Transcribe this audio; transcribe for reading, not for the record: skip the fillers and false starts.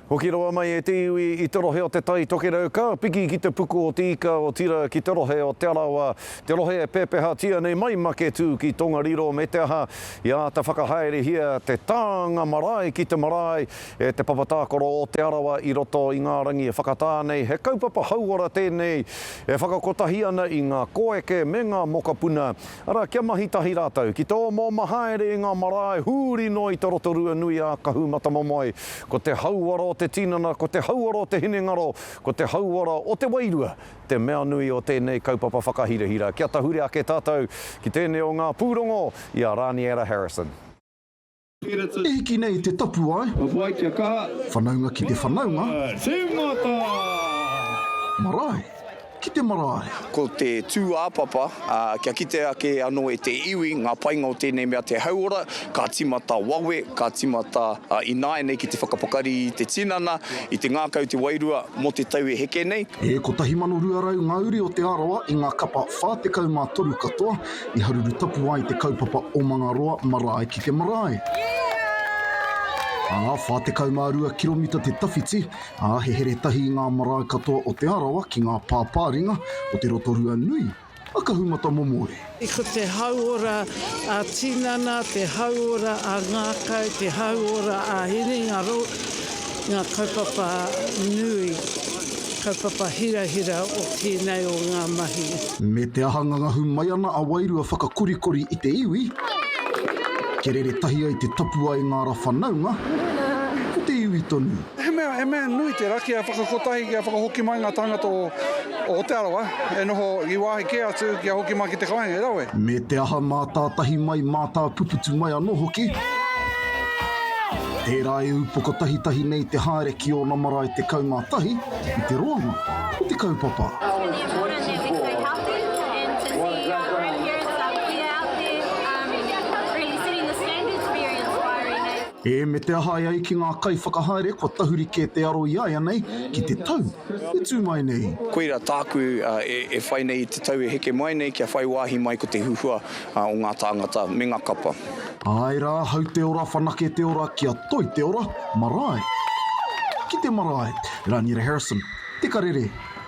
Hoki roa mai e te iwi I te rohe o te tai toke rau ka piki ki te puku o te ika o tira ki te rohe o Te Arawa. Te rohe e pepeha tia nei mai make tū ki Tongariro me te aha ia te whakahaere hia te tāanga marae ki te marae e Te Papa Tākaro o Te Arawa I roto I ngā rangi e whakatā nei. He kaupapa hauora tēnei e whakakotahi ana I ngā koeke me ngā mokopuna. Ara kia mahi tahi rātou ki te o mō mahaere I ngā marae hūri no I te Rotorua nui a kahumata momoi ko te hauora o te tinana, ko te hauora o te hinengaro, ko te hauora o te wairua, te mea nui o tēnei kaupapa whakahirahira. Kia tahuri ake tātou ki tēnei o ngā pūrongo I a Raniera Harrison. E hiki nei te tapu ai. Whanaunga ki te whanaunga. Marae. Ki te marae. Ko te tū āpapa, kia kite ake anō e te iwi, ngā painga o tēnei mea te hauora, ka timata wawe, ka timata inae nei ki te whakapakari I te tinana, I te ngākau te wairua, mo te tau e heke nei. E ko tahi mano ruarau ngā uri o te Arawa I ngā kapa whātekau mā toru katoa, I haruru tapu ai te kaupapa o mga roa marae ki te marae. Whātekau mā rua kilomita te tawhiti, he here tahi I ngā marae katoa o te Arawa ki ngā pāpāringa o te Rotorua nui. A kahumata momoi. Ko te hauora a tinana, te hauora a ngākau, te hauora a hinengaro, ngā kaupapa nui, kaupapa hirahira o tēnei o ngā mahi. Me te ahangangahu mai ana a wairua whakakorikori I te iwi, Karere tahi ai te tapu ai ngā ra whanaunga, ko te iwi tonu. He mea nui te raki a whakakotahi ki a whakahoki mai ngā tangata o Te Arawa. E noho I wāhi ke atu ki a hoki mai ki te kainga, e rawe. Me te aha mātā tahi mai mātā puputu mai anō hoki. Tērā e upoko tahi nei te haere ki o nā marae te kaunga tahi, I te roanga, o te kaupapa. E me te aha ai ki ngā kai whakahaere, kua tahuri ke te aro I ai anei, ki te tau, e tū mai nei. Koira tāku e whai nei te tau e heke mai nei, kia whai wāhi mai ko te huhua o ngā tāngata me ngā kapa. Ai rā, hau te ora, whanake te ora, kia toi te ora, marae. Ki te marae, Raniera Harrison, te Karere.